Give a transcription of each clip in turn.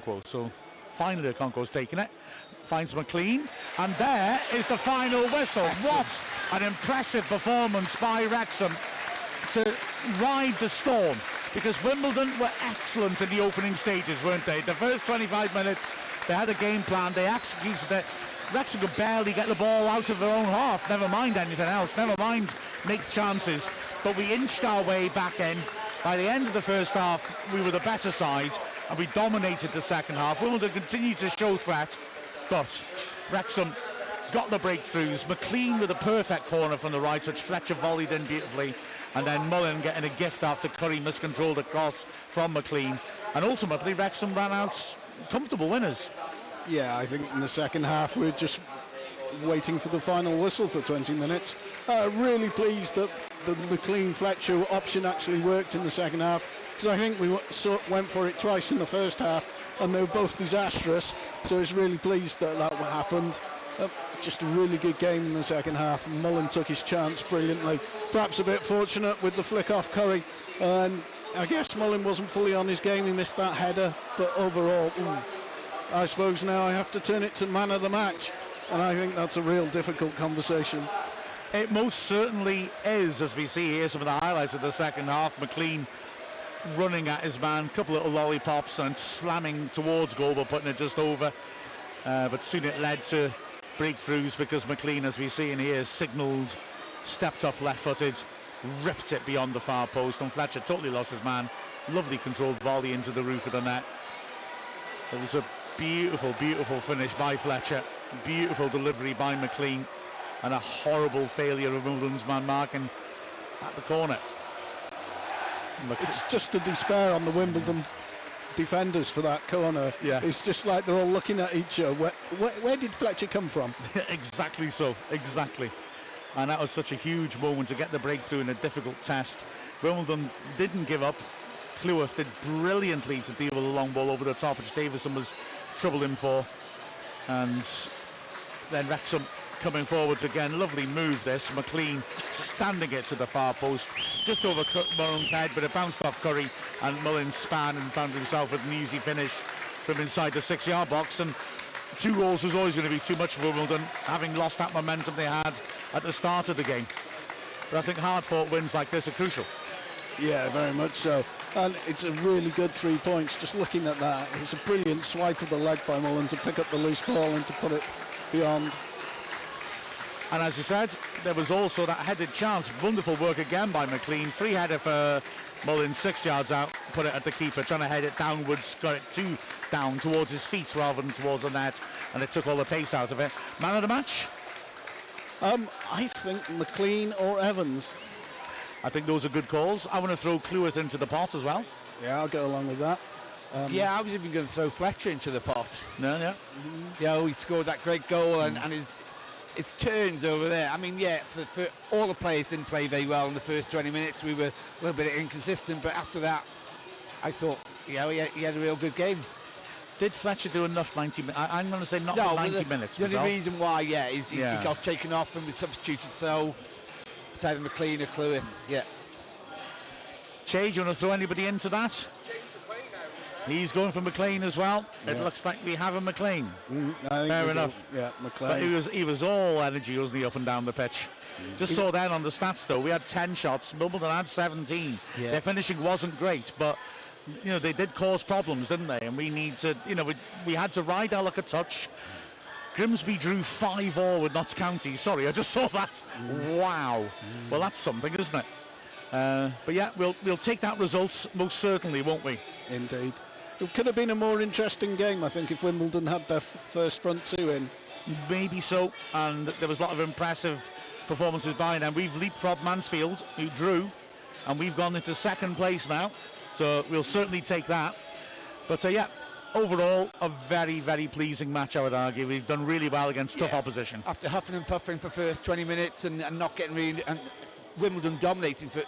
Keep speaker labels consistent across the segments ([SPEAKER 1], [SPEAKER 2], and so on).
[SPEAKER 1] Okonkwo. So finally Okonkwo's taking it. Finds McLean. And there is the final whistle.
[SPEAKER 2] Excellent.
[SPEAKER 1] What an impressive performance by Wrexham to ride the storm. Because Wimbledon were excellent in the opening stages, weren't they? The first 25 minutes, they had a game plan. They executed it. Wrexham could barely get the ball out of their own half. Never mind anything else. Never mind make chances. But we inched our way back in. By the end of the first half, we were the better side, and we dominated the second half. Wimbledon continued to show threat, but Wrexham got the breakthroughs. McLean with a perfect corner from the right, which Fletcher volleyed in beautifully, and then Mullen getting a gift after Curry miscontrolled a cross from McLean. And ultimately, Wrexham ran out comfortable winners.
[SPEAKER 3] Yeah, I think in the second half we're just waiting for the final whistle for 20 minutes. Really pleased that the McLean-Fletcher option actually worked in the second half, because I think we went for it twice in the first half and they were both disastrous, so I was really pleased that that happened. Just a really good game in the second half. Mullen took his chance brilliantly, perhaps a bit fortunate with the flick off Curry, and I guess Mullen wasn't fully on his game, he missed that header, but overall, I suppose now I have to turn it to man of the match, and I think that's a real difficult conversation.
[SPEAKER 1] It most certainly is, as we see here some of the highlights of the second half. McLean running at his man, couple of little lollipops and slamming towards goal but putting it just over, but soon it led to breakthroughs because McLean, as we see in here, signalled, stepped up left-footed, ripped it beyond the far post, and Fletcher totally lost his man. Lovely controlled volley into the roof of the net. It was a beautiful, beautiful finish by Fletcher, beautiful delivery by McLean, and a horrible failure of Wimbledon's man marking at the corner.
[SPEAKER 3] It's just a despair on the Wimbledon defenders for that corner.
[SPEAKER 1] Yeah.
[SPEAKER 3] It's just like they're all looking at each other. Where did Fletcher come from?
[SPEAKER 1] Exactly so, exactly. And that was such a huge moment to get the breakthrough in a difficult test. Wimbledon didn't give up. Cleworth did brilliantly to deal with a long ball over the top, which Davison was troubling for. And then Wrexham coming forwards again. Lovely move this. McLean standing it to the far post, just over Mullen's head, but it bounced off Curry, and Mullen span and found himself with an easy finish from inside the 6-yard box. And 2 goals was always going to be too much for Wimbledon, having lost that momentum they had at the start of the game. But I think hard-fought wins like this are crucial.
[SPEAKER 3] Yeah, very much so. And it's a really good 3 points. Just looking at that, it's a brilliant swipe of the leg by Mullen to pick up the loose ball and to put it beyond.
[SPEAKER 1] And as you said, there was also that headed chance. Wonderful work again by McLean. Free header for Mullen, 6 yards out, put it at the keeper, trying to head it downwards, got it down towards his feet rather than towards the net, and it took all the pace out of it. Man of the match?
[SPEAKER 3] I think McLean or Evans.
[SPEAKER 1] I think those are good calls. I want to throw Cleworth into the pot as well.
[SPEAKER 3] Yeah, I'll go along with that.
[SPEAKER 2] Yeah, I was even going to throw Fletcher into the pot.
[SPEAKER 1] Yeah.
[SPEAKER 2] Yeah, he scored that great goal, and his turns over there. I mean, yeah, for all the players didn't play very well in the first 20 minutes. We were a little bit inconsistent, but after that, I thought, yeah, he had a real good game.
[SPEAKER 1] Did Fletcher do enough 90 minutes? I'm going to say not 90 minutes.
[SPEAKER 2] The only reason why, is he got taken off and was substituted, so either McLean or Cleworth, yeah.
[SPEAKER 1] Chay, do you want to throw anybody into that? He's going for McLean as well. Yeah. It looks like we have a McLean. Fair enough.
[SPEAKER 3] Yeah, McLean.
[SPEAKER 1] But he was all energy, wasn't he, up and down the pitch. Just saw then on the stats, though, we had 10 shots. Wimbledon had 17.
[SPEAKER 2] Yeah.
[SPEAKER 1] Their finishing wasn't great, but they did cause problems, didn't they? And we need to, we had to ride our luck a touch. Grimsby drew 5-5 with Notts County. Sorry, I just saw that. Wow. Well, that's something, isn't it? But yeah, we'll take that result most certainly, won't we?
[SPEAKER 3] Indeed. It could have been a more interesting game, I think, if Wimbledon had their first front 2 in.
[SPEAKER 1] Maybe so, and there was a lot of impressive performances by them. We've leapfrogged Mansfield, who drew, and we've gone into second place now, so we'll certainly take that. But yeah, overall, a very, very pleasing match, I would argue. We've done really well against tough opposition.
[SPEAKER 2] After huffing and puffing for first 20 minutes and not getting really, and Wimbledon dominating for,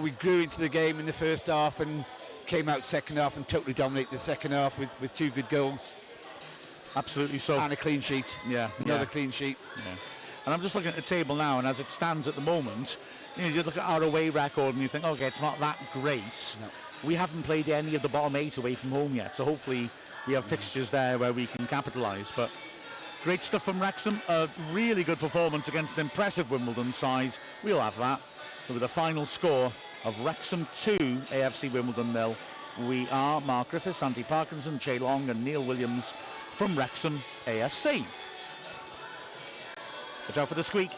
[SPEAKER 2] we grew into the game in the first half and came out second half and totally dominated the second half with 2 good goals.
[SPEAKER 1] Absolutely so.
[SPEAKER 2] And a clean sheet.
[SPEAKER 1] Yeah.
[SPEAKER 2] Another clean sheet.
[SPEAKER 1] Yeah. And I'm just looking at the table now, and as it stands at the moment, you look at our away record and you think, okay, it's not that great. No. We haven't played any of the bottom 8 away from home yet, so hopefully we have fixtures there where we can capitalise. But great stuff from Wrexham. A really good performance against an impressive Wimbledon side. We'll have that. With a final score of Wrexham 2, AFC Wimbledon 0. We are Mark Griffiths, Andy Parkinson, Chay and Neil Williams from Wrexham AFC. Watch out for the squeak.